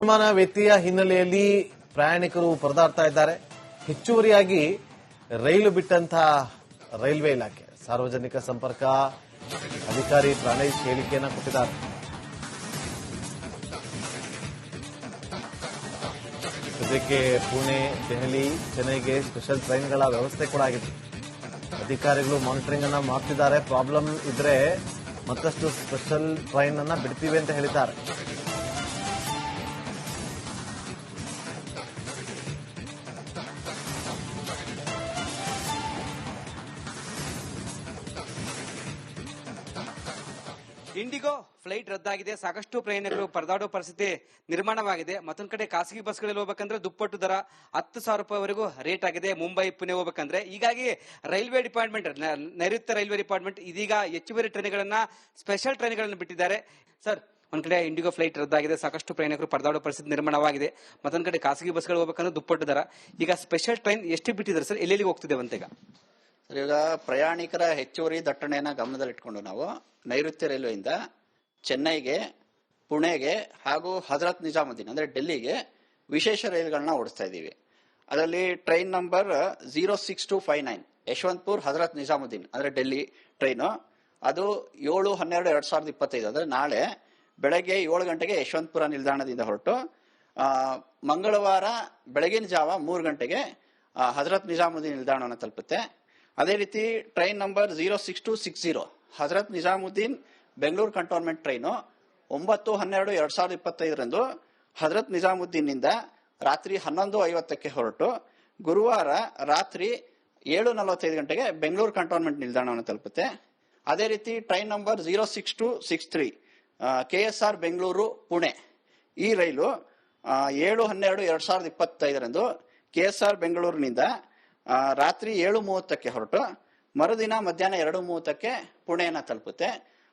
ವಿದ್ಯುನ್ಮಾನ ವ್ಯತ್ಯಯ ಹಿನ್ನೆಲೆಯಲ್ಲಿ ಪ್ರಯಾಣಿಕರು ಪರದಾಡ್ತಾ ಇದ್ದಾರೆ. ಹೆಚ್ಚುವರಿಯಾಗಿ ರೈಲು ಬಿಟ್ಟಂತಹ ರೈಲ್ವೆ ಇಲಾಖೆ ಸಾರ್ವಜನಿಕ ಸಂಪರ್ಕ ಅಧಿಕಾರಿ ಪ್ರಾಣೇಶ್ ಹೇಳಿಕೆಯನ್ನು ಕೊಟ್ಟಿದ್ದಾರೆ. ಸದ್ಯಕ್ಕೆ ಪುಣೆ, ದೆಹಲಿ, ಚೆನ್ನೈಗೆ ಸ್ಪೆಷಲ್ ಟ್ರೈನ್ಗಳ ವ್ಯವಸ್ಥೆ ಕೂಡ ಆಗಿದೆ. ಅಧಿಕಾರಿಗಳು ಮಾನಿಟರಿಂಗ್ ಅನ್ನ ಮಾಡ್ತಿದ್ದಾರೆ. ಪ್ರಾಬ್ಲಮ್ ಇದ್ರೆ ಮತ್ತಷ್ಟು ಸ್ಪೆಷಲ್ ಟ್ರೈನ್ ಅನ್ನ ಬಿಡ್ತೀವಿ ಅಂತ ಹೇಳಿದ್ದಾರೆ. ಇಂಡಿಗೋ ಫ್ಲೈಟ್ ರದ್ದಾಗಿದೆ. ಸಾಕಷ್ಟು ಪ್ರಯಾಣಿಕರು ಪರದಾಡೋ ಪರಿಸ್ಥಿತಿ ನಿರ್ಮಾಣವಾಗಿದೆ. ಮತ್ತೊಂದು ಕಡೆ ಖಾಸಗಿ ಬಸ್ಗಳಲ್ಲಿ ಹೋಗ್ಬೇಕಂದ್ರೆ ದುಪ್ಪಟ್ಟು ದರ 10,000 ರೂಪಾಯಿವರೆಗೂ ರೇಟ್ ಆಗಿದೆ. ಮುಂಬೈ, ಪುಣೆ ಹೋಗ್ಬೇಕಂದ್ರೆ ಹೀಗಾಗಿ ರೈಲ್ವೆ ಡಿಪಾರ್ಟ್ಮೆಂಟ್, ನೈಋತ್ಯ ರೈಲ್ವೆ ಡಿಪಾರ್ಟ್ಮೆಂಟ್ ಇದೀಗ ಹೆಚ್ಚುವರಿ ಟ್ರೈನ್ಗಳನ್ನ, ಸ್ಪೆಷಲ್ ಟ್ರೈನ್ಗಳನ್ನು ಬಿಟ್ಟಿದ್ದಾರೆ. ಸರ್, ಒಂದ್ ಕಡೆ ಇಂಡಿಗೋ ಫ್ಲೈಟ್ ರದ್ದಾಗಿದೆ. ಸಾಕಷ್ಟು ಪ್ರಯಾಣಿಕರು ಪರದಾಡೋ ಪರಿಸ್ಥಿತಿ ನಿರ್ಮಾಣವಾಗಿದೆ. ಮತ್ತೊಂದು ಕಡೆ ಖಾಸಗಿ ಬಸ್ಗಳು ಹೋಗ್ಬೇಕಂದ್ರೆ ದುಪ್ಪಟ್ಟು ದರ. ಈಗ ಸ್ಪೆಷಲ್ ಟ್ರೈನ್ ಎಷ್ಟು ಬಿಟ್ಟಿದ್ದಾರೆ ಸರ್? ಎಲ್ಲೆಲ್ಲಿ ಹೋಗ್ತಿದೆ ಅಂತ ಈಗ ಪ್ರಯಾಣಿಕರ ಹೆಚ್ಚುವರಿ ದಟ್ಟಣೆಯನ್ನ ಗಮನದಲ್ಲಿಟ್ಕೊಂಡು ನಾವು ನೈಋತ್ಯ ರೈಲ್ವೆಯಿಂದ ಚೆನ್ನೈಗೆ, ಪುಣೆಗೆ ಹಾಗೂ ಹಜರತ್ ನಿಜಾಮುದ್ದೀನ್ ಅಂದ್ರೆ ಡೆಲ್ಲಿಗೆ ವಿಶೇಷ ರೈಲುಗಳನ್ನ ಓಡಿಸ್ತಾ ಇದ್ದೀವಿ. ಅದರಲ್ಲಿ ಟ್ರೈನ್ ನಂಬರ್ 06259 ಯಶವಂತಪುರ್ ಹಜರತ್ ನಿಜಾಮುದ್ದೀನ್ ಅಂದ್ರೆ ಡೆಲ್ಲಿ ಟ್ರೈನು. ಅದು 7/12/2025 ಅಂದ್ರೆ ನಾಳೆ ಬೆಳಗ್ಗೆ 7 ಗಂಟೆಗೆ ಯಶವಂತಪುರ ನಿಲ್ದಾಣದಿಂದ ಹೊರಟು ಮಂಗಳವಾರ ಬೆಳಗಿನ ಜಾವ 3 ಗಂಟೆಗೆ ಹಜರತ್ ನಿಜಾಮುದ್ದೀನ್ ನಿಲ್ದಾಣವನ್ನು ತಲುಪುತ್ತೆ. ಅದೇ ರೀತಿ train number 06260 Hazrat Nizamuddin Bengaluru cantonment train 9/12/2025 Hazrat ನಿಜಾಮುದ್ದೀನ್ನಿಂದ ರಾತ್ರಿ 11:50 ಹೊರಟು ಗುರುವಾರ ರಾತ್ರಿ 7:45 ಗಂಟೆಗೆ ಬೆಂಗಳೂರು ಕಂಟೋನ್ಮೆಂಟ್ ನಿಲ್ದಾಣವನ್ನು ತಲುಪುತ್ತೆ. ಅದೇ ರೀತಿ train number 06263 KSR Bengaluru Pune ಈ ರೈಲು 7/12/2025 KSR ಬೆಂಗಳೂರಿನಿಂದ ರಾತ್ರಿ 7:30 ಹೊರಟು ಮರುದಿನ ಮಧ್ಯಾಹ್ನ 2:30 ಪುಣೆಯನ್ನ ತಲುಪುತ್ತೆ.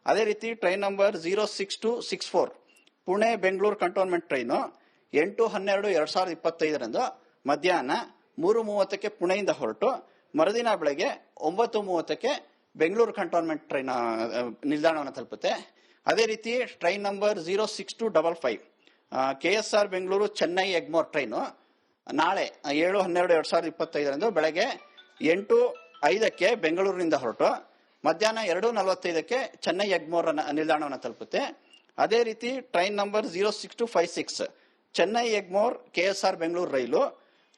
ಅದೇ ರೀತಿ train number 06264 Pune Bengaluru cantonment train 8/12/2025 ಮಧ್ಯಾಹ್ನ 3:30 ಪುಣೆಯಿಂದ ಹೊರಟು ಮರುದಿನ ಬೆಳಗ್ಗೆ 9:30 ಬೆಂಗಳೂರು ಕಂಟೋನ್ಮೆಂಟ್ ಟ್ರೈನ್ ನಿಲ್ದಾಣವನ್ನು ತಲುಪುತ್ತೆ. ಅದೇ ರೀತಿ train number 06255 KSR Bengaluru Chennai Egmore train ನಾಳೆ 7/12/2025 ಬೆಳಗ್ಗೆ 8:05 ಬೆಂಗಳೂರಿನಿಂದ ಹೊರಟು ಮಧ್ಯಾಹ್ನ 2:45 ಚೆನ್ನೈ ಎಗ್ಮೋರ್ ನಿಲ್ದಾಣವನ್ನು ತಲುಪುತ್ತೆ. ಅದೇ ರೀತಿ train number 06256 Chennai Egmore KSR Bengaluru ರೈಲು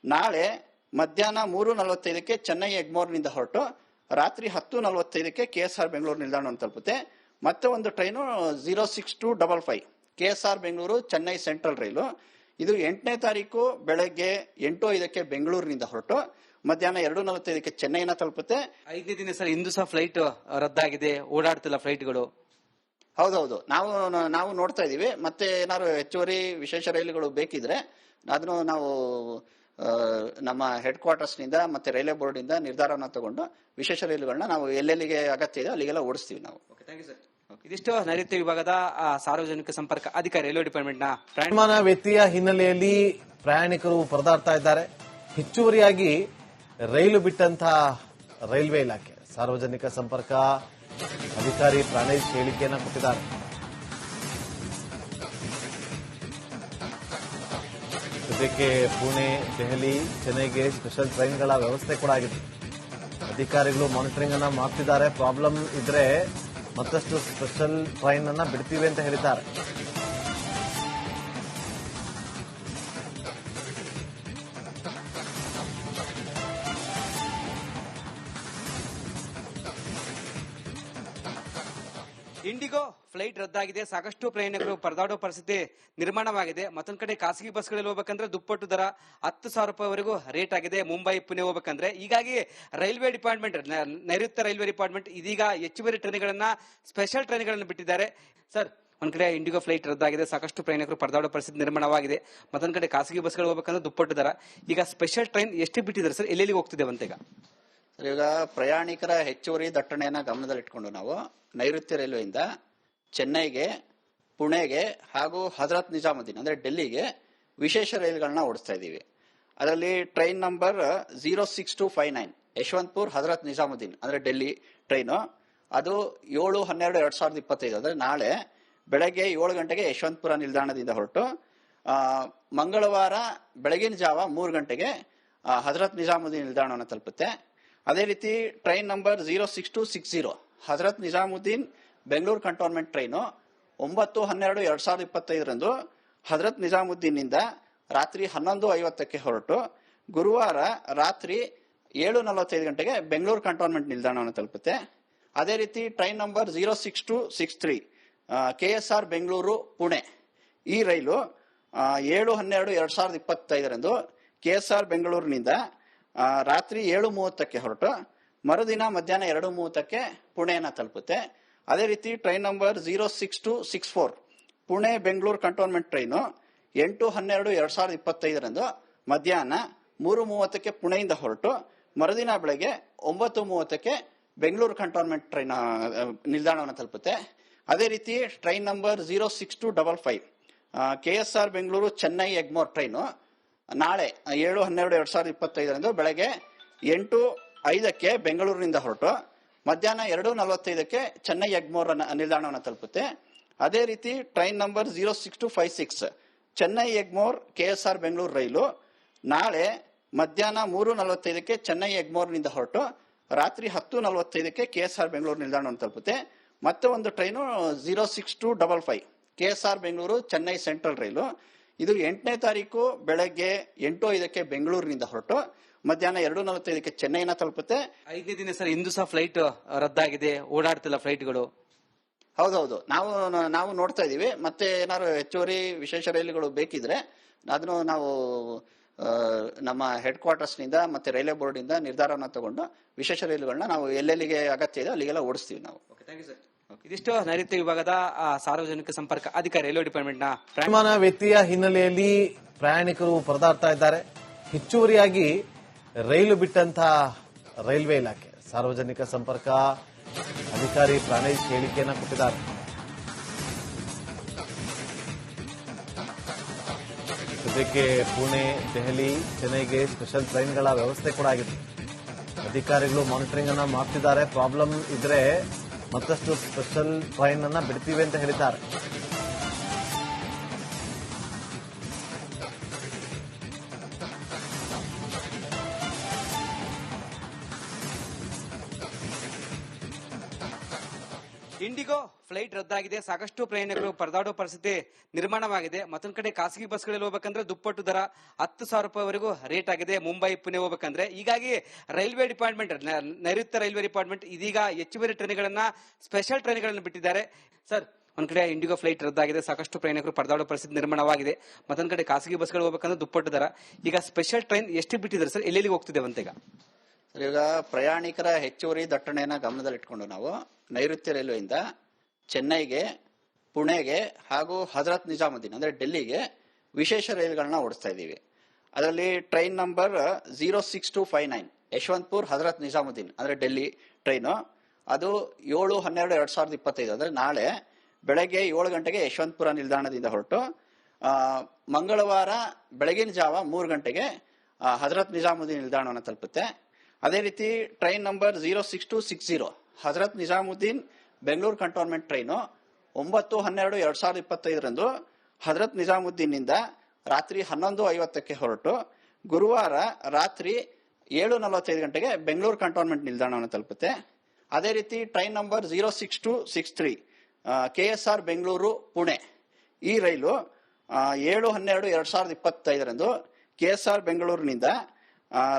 ನಾಳೆ ಮಧ್ಯಾಹ್ನ 3:45 ಚೆನ್ನೈ ಎಗ್ಮೋರ್ನಿಂದ ಹೊರಟು ರಾತ್ರಿ 10:45 KSR ಬೆಂಗಳೂರು ನಿಲ್ದಾಣವನ್ನು ತಲುಪುತ್ತೆ. ಮತ್ತೆ ಒಂದು train 06255 KSR Bengaluru Chennai central ರೈಲು ಇದು 8ನೇ ತಾರೀಕು ಬೆಳಗ್ಗೆ 8:05 ಬೆಂಗಳೂರಿನಿಂದ ಹೊರಟು ಮಧ್ಯಾಹ್ನ 2:45 ಚೆನ್ನೈನ ತಲುಪುತ್ತೆ. 5ನೇ ದಿನ ಸರ್ ಇಂದು ಸಹ ಫ್ಲೈಟ್ ರದ್ದಾಗಿದೆ, ಓಡಾಡ್ತಿಲ್ಲ ಫ್ಲೈಟ್ಗಳು. ಹೌದೌದು, ನಾವು ನೋಡ್ತಾ ಇದೀವಿ. ಮತ್ತೆ ಏನಾದ್ರು ಹೆಚ್ಚುವರಿ ವಿಶೇಷ ರೈಲುಗಳು ಬೇಕಿದ್ರೆ ಅದನ್ನು ನಾವು ನಮ್ಮ ಹೆಡ್ ಕ್ವಾರ್ಟರ್ಸ್ ನಿಂದ ಮತ್ತೆ ರೈಲ್ವೆ ಬೋರ್ಡ್ ಇಂದ ನಿರ್ಧಾರವನ್ನು ತಗೊಂಡು ವಿಶೇಷ ರೈಲುಗಳನ್ನ ನಾವು ಎಲ್ಲೆಲ್ಲಿಗೆ ಅಗತ್ಯ ಇದೆ ಅಲ್ಲಿಗೆಲ್ಲ ಓಡಿಸ್ತೀವಿ ನಾವು. ಇದಿಷ್ಟು ನೈಋತ್ಯ ವಿಭಾಗದ ಸಾರ್ವಜನಿಕ ಸಂಪರ್ಕ ಅಧಿಕಾರಿ ರೈಲ್ವೆ ಡಿಪಾರ್ಟ್ಮೆಂಟ್ ನ ವಿದ್ಯುನ್ಮಾನ ವ್ಯತ್ಯಯ ಹಿನ್ನೆಲೆಯಲ್ಲಿ ಪ್ರಯಾಣಿಕರು ಪರದಾಡ್ತಾ ಇದ್ದಾರೆ. ಹೆಚ್ಚುವರಿಯಾಗಿ ರೈಲು ಬಿಟ್ಟಂತಹ ರೈಲ್ವೆ ಇಲಾಖೆ ಸಾರ್ವಜನಿಕ ಸಂಪರ್ಕ ಅಧಿಕಾರಿ ಪ್ರಾಣೇಶ್ ಹೇಳಿಕೆಯನ್ನು ಕೊಟ್ಟಿದ್ದಾರೆ. ಸದ್ಯಕ್ಕೆ ಪುಣೆ, ದೆಹಲಿ, ಚೆನ್ನೈಗೆ ಸ್ಪೆಷಲ್ ಟ್ರೈನ್ಗಳ ವ್ಯವಸ್ಥೆ ಕೂಡ ಆಗಿದೆ. ಅಧಿಕಾರಿಗಳು ಮಾನಿಟರಿಂಗ್ ಅನ್ನ ಮಾಡ್ತಿದ್ದಾರೆ. ಪ್ರಾಬ್ಲಮ್ ಇದ್ರೆ ಮತ್ತಷ್ಟು ಸ್ಪೆಷಲ್ ಟ್ರೈನ್ ಅನ್ನ ಬಿಡ್ತೀವಿ ಅಂತ ಹೇಳಿದ್ದಾರೆ. ಇಂಡಿಗೋ ಫ್ಲೈಟ್ ರದ್ದಾಗಿದೆ. ಸಾಕಷ್ಟು ಪ್ರಯಾಣಿಕರು ಪರದಾಡೋ ಪರಿಸ್ಥಿತಿ ನಿರ್ಮಾಣವಾಗಿದೆ. ಮತ್ತೊಂದು ಕಡೆ ಖಾಸಗಿ ಬಸ್ಗಳಲ್ಲಿ ಹೋಗ್ಬೇಕಂದ್ರೆ ದುಪ್ಪಟ್ಟು ದರ 10,000 ರೂಪಾಯಿವರೆಗೂ ರೇಟ್ ಆಗಿದೆ. ಮುಂಬೈ, ಪುಣೆ ಹೋಗ್ಬೇಕಂದ್ರೆ ಹೀಗಾಗಿ ರೈಲ್ವೆ ಡಿಪಾರ್ಟ್ಮೆಂಟ್, ನೈಋತ್ಯ ರೈಲ್ವೆ ಡಿಪಾರ್ಟ್ಮೆಂಟ್ ಇದೀಗ ಹೆಚ್ಚುವರಿ ಟ್ರೈನ್ಗಳನ್ನ, ಸ್ಪೆಷಲ್ ಟ್ರೈನ್ಗಳನ್ನು ಬಿಟ್ಟಿದ್ದಾರೆ. ಸರ್, ಒಂದ್ ಕಡೆ ಇಂಡಿಗೋ ಫ್ಲೈಟ್ ರದ್ದಾಗಿದೆ. ಸಾಕಷ್ಟು ಪ್ರಯಾಣಿಕರು ಪರದಾಡೋ ಪರಿಸ್ಥಿತಿ ನಿರ್ಮಾಣವಾಗಿದೆ. ಮತ್ತೊಂದು ಕಡೆ ಖಾಸಗಿ ಬಸ್ಗಳು ಹೋಗ್ಬೇಕಂದ್ರೆ ದುಪ್ಪಟ್ಟು ದರ. ಈಗ ಸ್ಪೆಷಲ್ ಟ್ರೈನ್ ಎಷ್ಟು ಬಿಟ್ಟಿದ್ದಾರೆ ಸರ್? ಎಲ್ಲೆಲ್ಲಿ ಹೋಗ್ತಿದೆ ಅಂತ ಈಗ ಪ್ರಯಾಣಿಕರ ಹೆಚ್ಚುವರಿ ದಟ್ಟಣೆಯನ್ನ ಗಮನದಲ್ಲಿಟ್ಕೊಂಡು ನಾವು ನೈಋತ್ಯ ರೈಲ್ವೆಯಿಂದ ಚೆನ್ನೈಗೆ, ಪುಣೆಗೆ ಹಾಗೂ ಹಜರತ್ ನಿಜಾಮುದ್ದೀನ್ ಅಂದ್ರೆ ಡೆಲ್ಲಿಗೆ ವಿಶೇಷ ರೈಲುಗಳನ್ನ ಓಡಿಸ್ತಾ ಇದ್ದೀವಿ. ಅದರಲ್ಲಿ ಟ್ರೈನ್ ನಂಬರ್ 06259 ಯಶವಂತಪುರ್ ಹಜರತ್ ನಿಜಾಮುದ್ದೀನ್ ಅಂದ್ರೆ ಡೆಲ್ಲಿ ಟ್ರೈನು ಅದು 7/12/2025 ಅಂದ್ರೆ ನಾಳೆ ಬೆಳಗ್ಗೆ 7 ಗಂಟೆಗೆ ಯಶವಂತಪುರ ನಿಲ್ದಾಣದಿಂದ ಹೊರಟು ಮಂಗಳವಾರ ಬೆಳಗಿನ ಜಾವ 3 ಗಂಟೆಗೆ ಹಜರತ್ ನಿಜಾಮುದ್ದೀನ್ ನಿಲ್ದಾಣವನ್ನು ತಲುಪುತ್ತೆ. ಅದೇ ರೀತಿ train number 06260 Hazrat Nizamuddin Bengaluru cantonment train 9/12/2025 Hazrat ನಿಜಾಮುದ್ದೀನ್ನಿಂದ ರಾತ್ರಿ 11:50 ಹೊರಟು ಗುರುವಾರ ರಾತ್ರಿ 7:45 ಗಂಟೆಗೆ ಬೆಂಗಳೂರು ಕಂಟೋನ್ಮೆಂಟ್ ನಿಲ್ದಾಣವನ್ನು ತಲುಪುತ್ತೆ. ಅದೇ ರೀತಿ train number 06263 KSR Bengaluru Pune ಈ ರೈಲು 7/12/2025 KSR ಬೆಂಗಳೂರಿನಿಂದ ರಾತ್ರಿ 7:30 ಹೊರಟು ಮರುದಿನ ಮಧ್ಯಾಹ್ನ 2:30 ಪುಣೆಯನ್ನು ತಲುಪುತ್ತೆ. ಅದೇ ರೀತಿ train number 06264 Pune Bengaluru cantonment train 8/12/2025 ಮಧ್ಯಾಹ್ನ 3:30 ಪುಣೆಯಿಂದ ಹೊರಟು ಮರುದಿನ ಬೆಳಗ್ಗೆ 9:30 ಬೆಂಗಳೂರು ಕಂಟೋನ್ಮೆಂಟ್ ಟ್ರೈನ್ ನಿಲ್ದಾಣವನ್ನು ತಲುಪುತ್ತೆ. ಅದೇ ರೀತಿ train number 06255 KSR Bengaluru Chennai Egmore train ನಾಳೆ 7/12/2025 ಬೆಳಗ್ಗೆ 8:05 ಬೆಂಗಳೂರಿನಿಂದ ಹೊರಟು ಮಧ್ಯಾಹ್ನ 2:45 ಚೆನ್ನೈ ಎಗ್ಮೋರ್ ನಿಲ್ದಾಣವನ್ನು ತಲುಪುತ್ತೆ. ಅದೇ ರೀತಿ train number 06256 Chennai Egmore KSR Bengaluru ರೈಲು ನಾಳೆ ಮಧ್ಯಾಹ್ನ 3:45 ಚೆನ್ನೈ ಎಗ್ಮೋರ್ನಿಂದ ಹೊರಟು ರಾತ್ರಿ 10:45 KSR ಬೆಂಗಳೂರು ನಿಲ್ದಾಣವನ್ನು ತಲುಪುತ್ತೆ. ಮತ್ತೆ ಒಂದು train 06255 KSR Bengaluru Chennai central ರೈಲು ಇದು 8ನೇ ತಾರೀಕು ಬೆಳಗ್ಗೆ 8:05 ಬೆಂಗಳೂರಿನಿಂದ ಹೊರಟು ಮಧ್ಯಾಹ್ನ 2:45 ಚೆನ್ನೈನ ತಲುಪುತ್ತೆ. 5ನೇ ದಿನ ಸರ್ ಇಂದು ಸಹ ಫ್ಲೈಟ್ ರದ್ದಾಗಿದೆ, ಓಡಾಡ್ತಿಲ್ಲ ಫ್ಲೈಟ್ಗಳು. ಹೌದೌದು, ನಾವು ನೋಡ್ತಾ ಇದೀವಿ. ಮತ್ತೆ ಏನಾದ್ರು ಹೆಚ್ಚುವರಿ ವಿಶೇಷ ರೈಲುಗಳು ಬೇಕಿದ್ರೆ ಅದನ್ನು ನಾವು ನಮ್ಮ ಹೆಡ್ ಕ್ವಾರ್ಟರ್ಸ್ ನಿಂದ ಮತ್ತೆ ರೈಲ್ವೆ ಬೋರ್ಡ್ ಇಂದ ನಿರ್ಧಾರವನ್ನು ತಗೊಂಡು ವಿಶೇಷ ರೈಲುಗಳನ್ನ ನಾವು ಎಲ್ಲೆಲ್ಲಿಗೆ ಅಗತ್ಯ ಇದೆ ಅಲ್ಲಿಗೆಲ್ಲ ಓಡಿಸ್ತೀವಿ ನಾವು. ಇದಿಷ್ಟು ನೈಋತ್ಯ ವಿಭಾಗದ ಸಾರ್ವಜನಿಕ ಸಂಪರ್ಕ ಅಧಿಕಾರಿ ರೈಲ್ವೆ ಡಿಪಾರ್ಟ್ಮೆಂಟ್ ನ ವಿಮಾನ ವ್ಯತ್ಯಯ ಹಿನ್ನೆಲೆಯಲ್ಲಿ ಪ್ರಯಾಣಿಕರು ಪರದಾಡ್ತಾ ಇದ್ದಾರೆ. ಹೆಚ್ಚುವರಿಯಾಗಿ ರೈಲು ಬಿಟ್ಟಂತಹ ರೈಲ್ವೆ ಇಲಾಖೆ ಸಾರ್ವಜನಿಕ ಸಂಪರ್ಕ ಅಧಿಕಾರಿ ಪ್ರಾಣೇಶ್ ಹೇಳಿಕೆಯನ್ನು ಕೊಟ್ಟಿದ್ದಾರೆ. ಸದ್ಯಕ್ಕೆ ಪುಣೆ, ದೆಹಲಿ, ಚೆನ್ನೈಗೆ ಸ್ಪೆಷಲ್ ಟ್ರೈನ್ಗಳ ವ್ಯವಸ್ಥೆ ಕೂಡ ಆಗಿದೆ. ಅಧಿಕಾರಿಗಳು ಮಾನಿಟರಿಂಗ್ ಅನ್ನ ಮಾಡ್ತಿದ್ದಾರೆ. ಪ್ರಾಬ್ಲಮ್ ಇದ್ರೆ ಮತ್ತಷ್ಟು ಸ್ಪೆಷಲ್ ಟ್ರೈನ್ ಅನ್ನ ಬಿಡ್ತೀವಿ ಅಂತ ಹೇಳಿದ್ದಾರೆ. ಇಂಡಿಗೋ ಫ್ಲೈಟ್ ರದ್ದಾಗಿದೆ, ಸಾಕಷ್ಟು ಪ್ರಯಾಣಿಕರು ಪರದಾಡೋ ಪರಿಸ್ಥಿತಿ ನಿರ್ಮಾಣವಾಗಿದೆ. ಮತ್ತೊಂದ್ ಕಡೆ ಖಾಸಗಿ ಬಸ್ಗಳಲ್ಲಿ ಹೋಗ್ಬೇಕಂದ್ರೆ ದುಪ್ಪಟ್ಟು ದರ 10,000 ರೂಪಾಯಿವರೆಗೂ ರೇಟ್ ಆಗಿದೆ ಮುಂಬೈ ಪುಣೆ ಹೋಗ್ಬೇಕಂದ್ರೆ. ಹೀಗಾಗಿ ರೈಲ್ವೆ ಡಿಪಾರ್ಟ್ಮೆಂಟ್, ನೈಋತ್ಯ ರೈಲ್ವೆ ಡಿಪಾರ್ಟ್ಮೆಂಟ್ ಇದೀಗ ಹೆಚ್ಚುವರಿ ಟ್ರೈನ್ಗಳನ್ನ, ಸ್ಪೆಷಲ್ ಟ್ರೈನ್ಗಳನ್ನು ಬಿಟ್ಟಿದ್ದಾರೆ. ಸರ್, ಒಂದ್ ಕಡೆ ಇಂಡಿಗೋ ಫ್ಲೈಟ್ ರದ್ದಾಗಿದೆ, ಸಾಕಷ್ಟು ಪ್ರಯಾಣಿಕರು ಪರದಾಡೋ ಪರಿಸ್ಥಿತಿ ನಿರ್ಮಾಣವಾಗಿದೆ. ಮತ್ತೊಂದ್ ಕಡೆ ಖಾಸಗಿ ಬಸ್ಗಳು ಹೋಗ್ಬೇಕಂದ್ರೆ ದುಪ್ಪಟ್ಟು ದರ. ಈಗ ಸ್ಪೆಷಲ್ ಟ್ರೈನ್ ಎಷ್ಟು ಬಿಟ್ಟಿದ್ದಾರೆ ಸರ್, ಎಲ್ಲೆಲ್ಲಿಗೆ ಹೋಗ್ತಿದ್ದೇವೆ ಅಂತ ಈಗ? ಈಗ ಪ್ರಯಾಣಿಕರ ಹೆಚ್ಚುವರಿ ದಟ್ಟಣೆಯನ್ನ ಗಮನದಲ್ಲಿಟ್ಕೊಂಡು ನಾವು ನೈಋತ್ಯ ರೈಲ್ವೆಯಿಂದ ಚೆನ್ನೈಗೆ, ಪುಣೆಗೆ ಹಾಗೂ ಹಜರತ್ ನಿಜಾಮುದ್ದೀನ್ ಅಂದ್ರೆ ಡೆಲ್ಲಿಗೆ ವಿಶೇಷ ರೈಲುಗಳನ್ನ ಓಡಿಸ್ತಾ ಇದ್ದೀವಿ. ಅದರಲ್ಲಿ ಟ್ರೈನ್ ನಂಬರ್ 06259 ಯಶವಂತಪುರ್ ಹಜರತ್ ನಿಜಾಮುದ್ದೀನ್ ಅಂದ್ರೆ ಡೆಲ್ಲಿ ಟ್ರೈನು ಅದು 7/12/2025 ಅಂದ್ರೆ ನಾಳೆ ಬೆಳಗ್ಗೆ 7 ಗಂಟೆಗೆ ಯಶವಂತಪುರ ನಿಲ್ದಾಣದಿಂದ ಹೊರಟು ಮಂಗಳವಾರ ಬೆಳಗಿನ ಜಾವ 3 ಗಂಟೆಗೆ ಹಜರತ್ ನಿಜಾಮುದ್ದೀನ್ ನಿಲ್ದಾಣವನ್ನು ತಲುಪುತ್ತೆ. ಅದೇ ರೀತಿ train number 06260 Hazrat Nizamuddin Bengaluru cantonment train 9/12/2025 Hazrat ನಿಜಾಮುದ್ದೀನ್ನಿಂದ ರಾತ್ರಿ 11:50 ಹೊರಟು ಗುರುವಾರ ರಾತ್ರಿ 7:45 ಗಂಟೆಗೆ ಬೆಂಗಳೂರು ಕಂಟೋನ್ಮೆಂಟ್ ನಿಲ್ದಾಣವನ್ನು ತಲುಪುತ್ತೆ. ಅದೇ ರೀತಿ train number 06263 KSR Bengaluru Pune ಈ ರೈಲು 7/12/2025 KSR ಬೆಂಗಳೂರಿನಿಂದ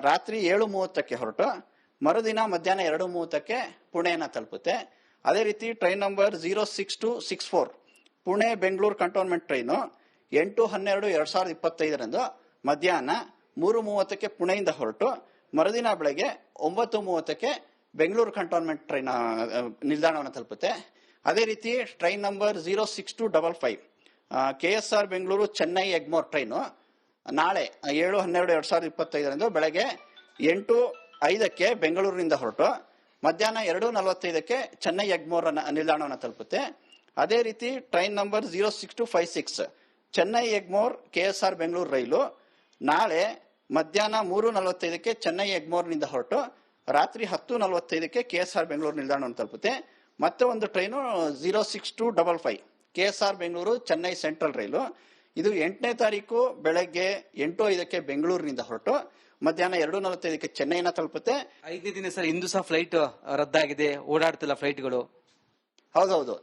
ರಾತ್ರಿ 7:30 ಹೊರಟು ಮರುದಿನ ಮಧ್ಯಾಹ್ನ 2:30 ಪುಣೆಯನ್ನು ತಲುಪುತ್ತೆ. ಅದೇ ರೀತಿ train number 06264 Pune Bengaluru cantonment train 8/12/2025 ಮಧ್ಯಾಹ್ನ 3:30 ಪುಣೆಯಿಂದ ಹೊರಟು ಮರುದಿನ ಬೆಳಗ್ಗೆ 9:30 ಬೆಂಗಳೂರು ಕಂಟೋನ್ಮೆಂಟ್ ಟ್ರೈನ್ ನಿಲ್ದಾಣವನ್ನು ತಲುಪುತ್ತೆ. ಅದೇ ರೀತಿ train number 06255 KSR Bengaluru Chennai Egmore train ನಾಳೆ 7/12/2025 ಬೆಳಗ್ಗೆ 8:05 ಬೆಂಗಳೂರಿನಿಂದ ಹೊರಟು ಮಧ್ಯಾಹ್ನ 2:45 ಚೆನ್ನೈ ಎಗ್ಮೋರ್ ನಿಲ್ದಾಣವನ್ನು ತಲುಪುತ್ತೆ. ಅದೇ ರೀತಿ train number 06256 Chennai Egmore KSR Bengaluru ರೈಲು ನಾಳೆ ಮಧ್ಯಾಹ್ನ 3:45 ಚೆನ್ನೈ ಎಗ್ಮೋರ್ನಿಂದ ಹೊರಟು ರಾತ್ರಿ 10:45 KSR ಬೆಂಗಳೂರು ನಿಲ್ದಾಣವನ್ನು ತಲುಪುತ್ತೆ. ಮತ್ತೆ ಒಂದು train 06255 KSR Bengaluru Chennai central ರೈಲು ಇದು 8ನೇ ತಾರೀಕು ಬೆಳಗ್ಗೆ 8:05 ಬೆಂಗಳೂರಿನಿಂದ ಹೊರಟು ಮಧ್ಯಾಹ್ನ 2:45 ಚೆನ್ನೈನ ತಲುಪುತ್ತೆ. 5ನೇ ದಿನ ಸರ್ ಇಂದು ಸಹ ಫ್ಲೈಟ್ ರದ್ದಾಗಿದೆ, ಓಡಾಡ್ತಿಲ್ಲ ಫ್ಲೈಟ್ಗಳು. ಹೌದೌದು,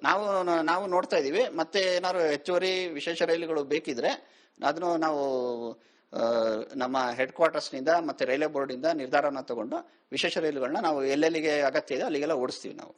ನಾವು ನೋಡ್ತಾ ಇದೀವಿ. ಮತ್ತೆ ಏನಾದ್ರು ಹೆಚ್ಚುವರಿ ವಿಶೇಷ ರೈಲುಗಳು ಬೇಕಿದ್ರೆ ಅದನ್ನು ನಾವು ನಮ್ಮ ಹೆಡ್ ಕ್ವಾರ್ಟರ್ಸ್ ನಿಂದ ಮತ್ತೆ ರೈಲ್ವೆ ಬೋರ್ಡ್ ಇಂದ ನಿರ್ಧಾರನ ತಗೊಂಡು ವಿಶೇಷ ರೈಲುಗಳನ್ನ ನಾವು ಎಲ್ಲೆಲ್ಲಿಗೆ ಅಗತ್ಯ ಇದೆ ಅಲ್ಲಿಗೆಲ್ಲ ಓಡಿಸ್ತೀವಿ ನಾವು.